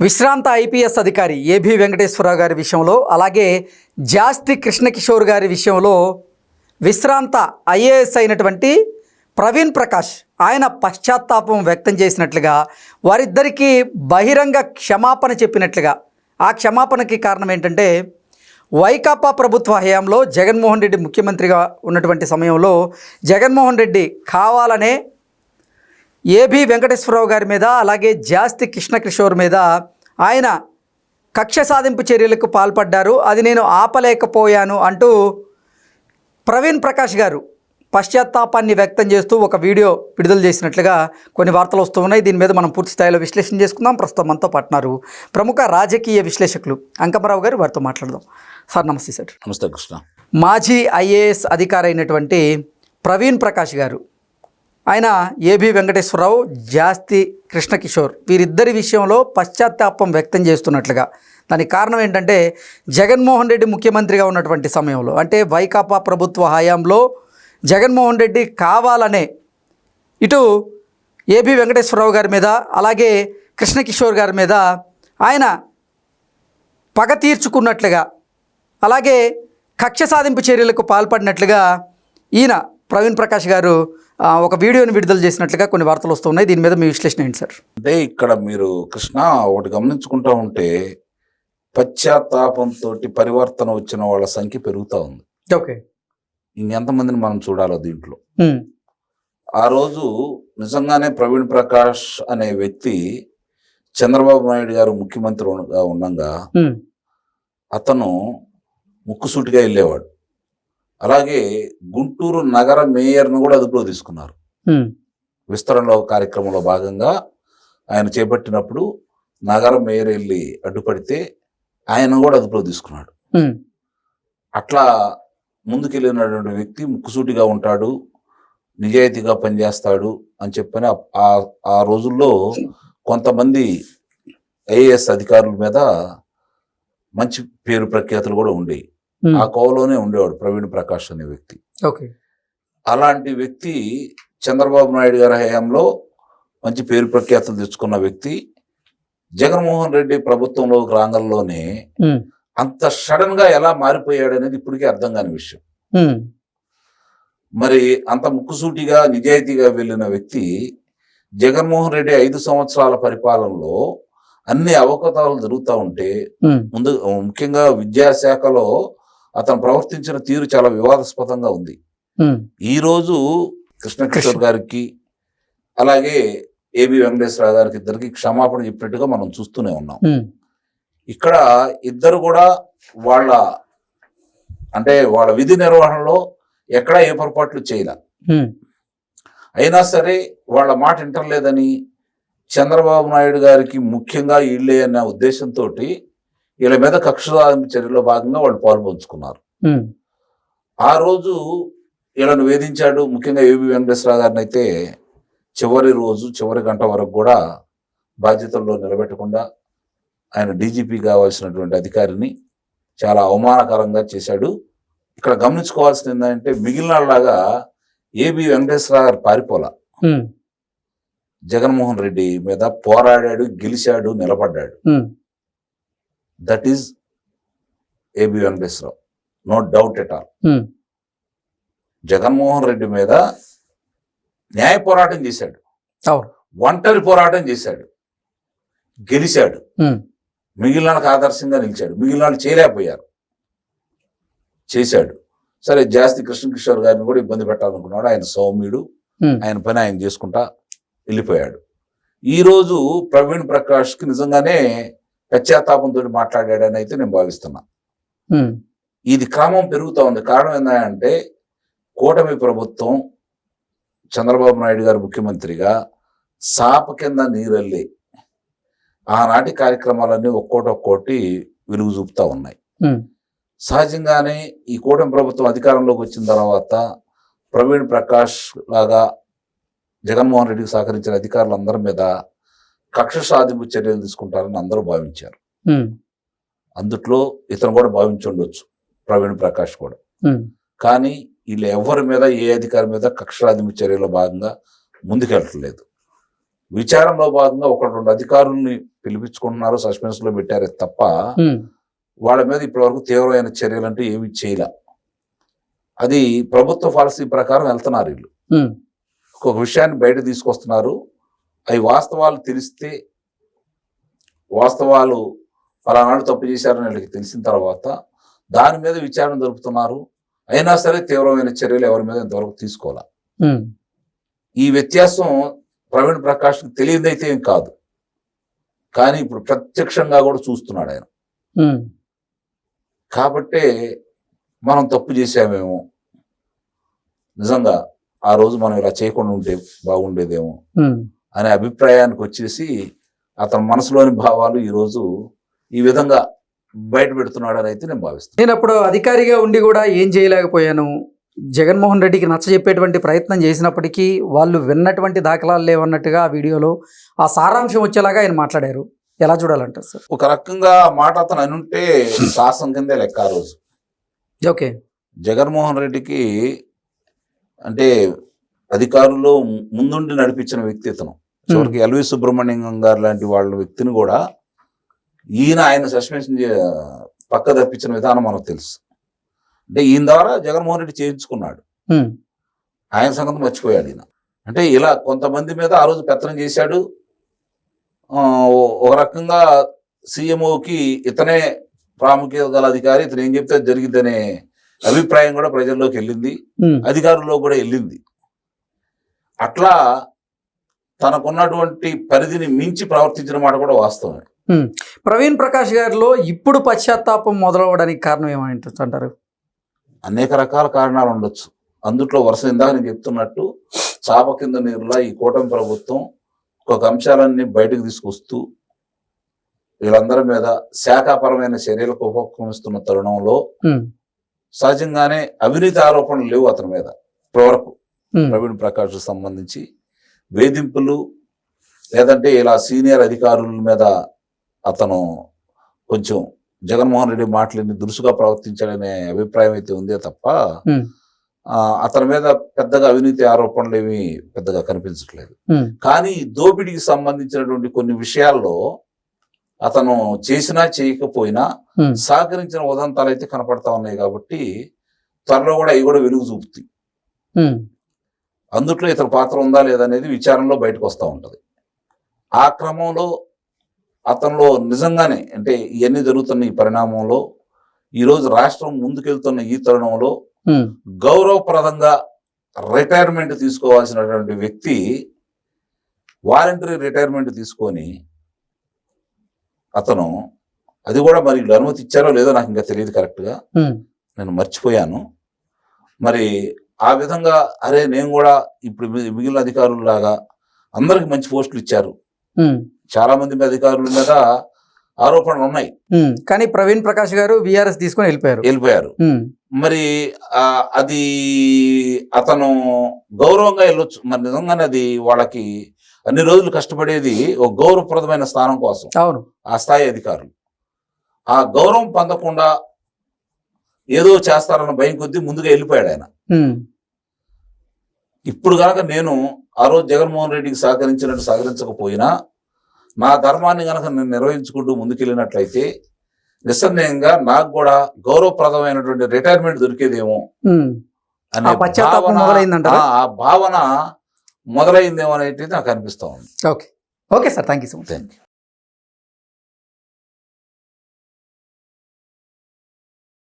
విశ్రాంత ఐపీఎస్ అధికారి ఏబి వెంకటేశ్వరరావు గారి విషయంలో, అలాగే జాస్తి కృష్ణకిషోర్ గారి విషయంలో విశ్రాంత ఐఏఎస్ అయినటువంటి ప్రవీణ్ ప్రకాష్ ఆయన పశ్చాత్తాపం వ్యక్తం చేసినట్లుగా, వారిద్దరికీ బహిరంగ క్షమాపణ చెప్పినట్లుగా. ఆ క్షమాపణకి కారణం ఏంటంటే, వైకాపా ప్రభుత్వ హయాంలో జగన్మోహన్ రెడ్డి ముఖ్యమంత్రిగా ఉన్నటువంటి సమయంలో జగన్మోహన్ రెడ్డి కావాలనే ఏబి వెంకటేశ్వరరావు గారి మీద, అలాగే జాస్తి కృష్ణకిషోర్ మీద ఆయన కక్ష సాధింపు చర్యలకు పాల్పడ్డారు, అది నేను ఆపలేకపోయాను అంటూ ప్రవీణ్ ప్రకాష్ గారు పశ్చాత్తాపాన్ని వ్యక్తం చేస్తూ ఒక వీడియో విడుదల చేసినట్లుగా కొన్ని వార్తలు వస్తూ ఉన్నాయి. దీని మీద మనం పూర్తి స్థాయిలో విశ్లేషణ చేసుకుందాం. ప్రస్తుతం మనతో పాటున్నారు ప్రముఖ రాజకీయ విశ్లేషకులు అంకమరావు గారు, వారితో మాట్లాడదాం. సార్ నమస్తే. సార్ నమస్తే కృష్ణ. మాజీ ఐఏఎస్ అధికారి అయినటువంటి ప్రవీణ్ ప్రకాష్ గారు, ఆయన ఏబి వెంకటేశ్వరరావు, జాస్తి కృష్ణకిషోర్ వీరిద్దరి విషయంలో పశ్చాత్తాపం వ్యక్తం చేస్తున్నట్లుగా. దానికి కారణం ఏంటంటే, జగన్మోహన్ రెడ్డి ముఖ్యమంత్రిగా ఉన్నటువంటి సమయంలో, అంటే వైకాపా ప్రభుత్వ హయాంలో జగన్మోహన్ రెడ్డి కావాలనే ఇటు ఏబి వెంకటేశ్వరరావు గారి మీద, అలాగే కృష్ణకిషోర్ గారి మీద ఆయన పగ తీర్చుకున్నట్లుగా, అలాగే కక్ష సాధింపు చర్యలకు పాల్పడినట్లుగా ఈయన ప్రవీణ్ ప్రకాష్ గారు ఒక వీడియోని విడుదల చేసినట్లుగా కొన్ని వార్తలు వస్తున్నాయి. దీని మీద మీ విశ్లేషణ ఏంటి సార్? అంటే ఇక్కడ మీరు కృష్ణ ఒకటి గమనించుకుంటా ఉంటే, పశ్చాత్తాపంతో పరివర్తన వచ్చిన వాళ్ళ సంఖ్య పెరుగుతూ ఉంది. ఓకే, ఇంకెంతమందిని మనం చూడాలో దీంట్లో. ఆ రోజు నిజంగానే ప్రవీణ్ ప్రకాష్ అనే వ్యక్తి చంద్రబాబు నాయుడు గారు ముఖ్యమంత్రిగా ఉండగా అతను ముక్కుసూటిగా వెళ్ళేవాడు. అలాగే గుంటూరు నగర మేయర్ను కూడా అదుపులో తీసుకున్నారు. విస్తరణలో కార్యక్రమంలో భాగంగా ఆయన చేపట్టినప్పుడు నగర మేయర్ వెళ్ళి అడ్డుపడితే ఆయన కూడా అదుపులో తీసుకున్నాడు. అట్లా ముందుకెళ్ళినటువంటి వ్యక్తి ముక్కుసూటిగా ఉంటాడు, నిజాయితీగా పనిచేస్తాడు అని చెప్పని ఆ రోజుల్లో కొంతమంది ఐఏఎస్ అధికారుల మీద మంచి పేరు ప్రఖ్యాతులు కూడా ఉండేవి. ఆ కోవలోనే ఉండేవాడు ప్రవీణ్ ప్రకాష్ అనే వ్యక్తి. ఓకే, అలాంటి వ్యక్తి చంద్రబాబు నాయుడు గారి హయాంలో మంచి పేరు ప్రఖ్యాతులు తెచ్చుకున్న వ్యక్తి జగన్మోహన్ రెడ్డి ప్రభుత్వంలో రాంగంలోనే అంత సడన్ గా ఎలా మారిపోయాడు అనేది ఇప్పటికీ అర్థం కాని విషయం. మరి అంత ముక్కుసూటిగా నిజాయితీగా వెళ్ళిన వ్యక్తి జగన్మోహన్ రెడ్డి 5 సంవత్సరాల పరిపాలనలో అన్ని అవకతవకలు జరుగుతూ ఉంటే, ముందు ముఖ్యంగా విద్యాశాఖలో అతను ప్రవర్తించిన తీరు చాలా వివాదాస్పదంగా ఉంది. ఈ రోజు కృష్ణకిషోర్ గారికి అలాగే ఏబి వెంకటేశ్వరరావు గారికి ఇద్దరికి క్షమాపణ చెప్పినట్టుగా మనం చూస్తూనే ఉన్నాం. ఇక్కడ ఇద్దరు కూడా వాళ్ళ విధి నిర్వహణలో ఎక్కడా ఏ పొరపాట్లు చేయలే. అయినా సరే వాళ్ళ మాట వింటలేదని చంద్రబాబు నాయుడు గారికి ముఖ్యంగా ఇళ్ళే అనే ఉద్దేశంతో వీళ్ళ మీద కక్ష సాధింపు చర్యలో భాగంగా వాళ్ళు పాల్పంచుకున్నారు. ఆ రోజు వీళ్ళను వేధించాడు. ముఖ్యంగా ఏబి వెంకటేశ్వరరావు గారిని అయితే చివరి గంట వరకు కూడా బాధ్యతల్లో నిలబెట్టకుండా ఆయన డీజీపీ కావాల్సినటువంటి అధికారిని చాలా అవమానకరంగా చేశాడు. ఇక్కడ గమనించుకోవాల్సింది ఏంటంటే, మిగిలినలాగా ఏబి వెంకటేశ్వరరావు గారు పారిపోలా. జగన్మోహన్ రెడ్డి మీద పోరాడాడు, గెలిచాడు, నిలబడ్డాడు. That is A B Venkateswara Rao, no doubt at all. Jaganmohan Reddy మీద న్యాయ పోరాటం చేశాడు, ఒంటరి పోరాటం చేశాడు, గెలిచాడు, మిగిలినకు ఆదర్శంగా నిలిచాడు. మిగిలిన వాళ్ళు చేయలేకపోయారు, చేశాడు. సరే, జాస్తి కృష్ణకిషోర్ గారిని కూడా ఇబ్బంది పెట్టాలనుకున్నాడు. ఆయన సౌమ్యుడు, ఆయన పని ఆయన చేసుకుంటా వెళ్ళిపోయాడు. ఈరోజు ప్రవీణ్ ప్రకాష్కి నిజంగానే పశ్చాత్తాపంతో మాట్లాడాడని అయితే నేను భావిస్తున్నా. ఇది క్రమం పెరుగుతూ ఉంది. కారణం ఏంటంటే, కూటమి ప్రభుత్వం చంద్రబాబు నాయుడు గారు ముఖ్యమంత్రిగా సాప కింద నీరల్లి ఆనాటి కార్యక్రమాలన్నీ ఒక్కోటి వెలుగు చూపుతా ఉన్నాయి. సహజంగానే ఈ కూటమి ప్రభుత్వం అధికారంలోకి వచ్చిన తర్వాత ప్రవీణ్ ప్రకాష్ లాగా జగన్మోహన్ రెడ్డికి సహకరించిన అధికారులందరి మీద కక్ష సాధింపు చర్యలు తీసుకుంటారని అందరూ భావించారు. అందుట్లో ఇతను కూడా భావించి ఉండొచ్చు, ప్రవీణ్ ప్రకాష్ కూడా. కానీ వీళ్ళు ఎవరి మీద, ఏ అధికారి మీద కక్ష సాధింపు చర్యలో భాగంగా ముందుకెళ్ళట్లేదు. విచారణలో భాగంగా ఒకటి రెండు అధికారుల్ని పిలిపించుకుంటున్నారు, సస్పెన్స్ లో పెట్టారే తప్ప వాళ్ళ మీద ఇప్పటివరకు తీవ్రమైన చర్యలు అంటే ఏమి చేయలే. అది ప్రభుత్వ పాలసీ ప్రకారం వెళ్తున్నారు వీళ్ళు. ఒక విషయాన్ని బయట తీసుకొస్తున్నారు, అవి వాస్తవాలు తెలిస్తే, వాస్తవాలు ఫలానాడు తప్పు చేశారని వీళ్ళకి తెలిసిన తర్వాత దాని మీద విచారణ జరుపుతున్నారు. అయినా సరే తీవ్రమైన చర్యలు ఎవరి మీద ఇంతవరకు తీసుకోవాల. ఈ వ్యత్యాసం ప్రవీణ్ ప్రకాష్కి తెలియదైతే ఏం కాదు, కానీ ఇప్పుడు ప్రత్యక్షంగా కూడా చూస్తున్నాడు ఆయన. కాబట్టే మనం తప్పు చేసామేమో, నిజంగా ఆ రోజు మనం ఇలా చేయకుండా ఉంటే బాగుండేదేమో అనే అభిప్రాయానికి వచ్చేసి అతని మనసులోని భావాలు ఈరోజు ఈ విధంగా బయట పెడుతున్నాడని అయితే నేను భావిస్తాను. నేను అప్పుడు అధికారిగా ఉండి కూడా ఏం చేయలేకపోయాను, జగన్మోహన్ రెడ్డికి నచ్చజెప్పేటువంటి ప్రయత్నం చేసినప్పటికీ వాళ్ళు విన్నటువంటి దాఖలాలు లేవన్నట్టుగా ఆ వీడియోలో ఆ సారాంశం వచ్చేలాగా ఆయన మాట్లాడారు. ఎలా చూడాలంటారు సార్? ఒక రకంగా మాట అతను అనుంటే సాహసం కిందే లెక్క. ఆ రోజు ఓకే, జగన్మోహన్ రెడ్డికి అంటే అధికారుల్లో ముందుండి నడిపించిన వ్యక్తి ఇతను. చివరికి ఎల్వి సుబ్రహ్మణ్యం గారు లాంటి వాళ్ళ వ్యక్తిని కూడా ఆయన సస్పెన్షన్ పక్క తప్పించిన విధానం మనకు తెలుసు. అంటే ఈయన ద్వారా జగన్మోహన్ రెడ్డి చేయించుకున్నాడు, ఆయన సంగతి మర్చిపోయాడు ఈయన. అంటే ఇలా కొంతమంది మీద ఆ రోజు పెత్తనం చేశాడు. ఒక రకంగా సీఎంఓకి ఇతనే ప్రాముఖ్యత గల అధికారి, ఇతను ఏం చెప్తే జరిగిద్దనే అభిప్రాయం కూడా ప్రజల్లోకి వెళ్ళింది, అధికారుల్లో కూడా వెళ్ళింది. అట్లా తనకున్నటువంటి పరిధిని మించి ప్రవర్తించిన మాట కూడా వాస్తవమే. ప్రవీణ్ ప్రకాష్ గారిలో ఇప్పుడు పశ్చాత్తాపం మొదలవడానికి కారణం ఏమంటారు? అనేక రకాల కారణాలు ఉండొచ్చు. అందుట్లో వరుస ఇందాక నేను చెప్తున్నట్టు చాప కింద నీరులా ఈ కూటమి ప్రభుత్వం ఒక అంశాలన్నీ బయటకు తీసుకొస్తూ వీళ్ళందరి మీద శాఖాపరమైన చర్యలకు ఉపక్రమిస్తున్న తరుణంలో సహజంగానే అవినీతి ఆరోపణలు లేవు అతని మీద ఇప్పటివరకు. ప్రవీణ్ ప్రకాష్ సంబంధించి వేధింపులు లేదంటే ఇలా సీనియర్ అధికారుల మీద అతను కొంచెం జగన్మోహన్ రెడ్డి మాటలని దురుసుగా ప్రవర్తించాడనే అభిప్రాయం అయితే ఉందే తప్ప అతని మీద పెద్దగా అవినీతి ఆరోపణలు ఏమి పెద్దగా కనిపించట్లేదు. కానీ దోపిడీకి సంబంధించినటువంటి కొన్ని విషయాల్లో అతను చేసినా చేయకపోయినా సహకరించిన ఉదంతాలు అయితే కనపడతా ఉన్నాయి. కాబట్టి త్వరలో కూడా అవి కూడా వెలుగు చూపుతాయి. అందుట్లో ఇతని పాత్ర ఉందా లేదనేది విచారణలో బయటకు వస్తూ ఉంటది. ఆ క్రమంలో అతనిలో నిజంగానే అంటే ఇవన్నీ జరుగుతున్న ఈ పరిణామంలో ఈరోజు రాష్ట్రం ముందుకెళ్తున్న ఈ తరుణంలో గౌరవప్రదంగా రిటైర్మెంట్ తీసుకోవాల్సినటువంటి వ్యక్తి వాలంటరీ రిటైర్మెంట్ తీసుకొని అతను అది కూడా మరి అనుమతి ఇచ్చారో లేదో నాకు ఇంకా తెలియదు కరెక్ట్గా, నేను మర్చిపోయాను. మరి ఆ విధంగా అరే నేను కూడా ఇప్పుడు మిగిలిన అధికారుల్లాగా అందరికి మంచి పోస్టులు ఇచ్చారు, చాలా మంది అధికారుల మీద ఆరోపణలు ఉన్నాయి, కానీ ప్రవీణ్ ప్రకాష్ గారు విఆర్ఎస్ తీసుకొని వెళ్ళిపోయారు. మరి అది అతను గౌరవంగా వెళ్ళొచ్చు. మరి నిజంగానే అది వాళ్ళకి అన్ని రోజులు కష్టపడేది ఒక గౌరవప్రదమైన స్థానం కోసం. అవును, ఆ స్థాయి అధికారులు ఆ గౌరవం పొందకుండా ఏదో చేస్తారన్న భయం కొద్దీ ముందుగా వెళ్ళిపోయాడు ఆయన. ఇప్పుడు కనుక నేను ఆ రోజు జగన్మోహన్ రెడ్డికి సహకరించకపోయినా నా ధర్మాన్ని కనుక నేను నిర్వహించుకుంటూ ముందుకెళ్ళినట్లయితే నిస్సందేహంగా నాకు కూడా గౌరవప్రదమైనటువంటి రిటైర్మెంట్ దొరికేదేమో అనే ఆ భావన మొదలైందేమో అనేది నాకు అనిపిస్తా ఉంది. Okay sir, thank you so much. Thank you.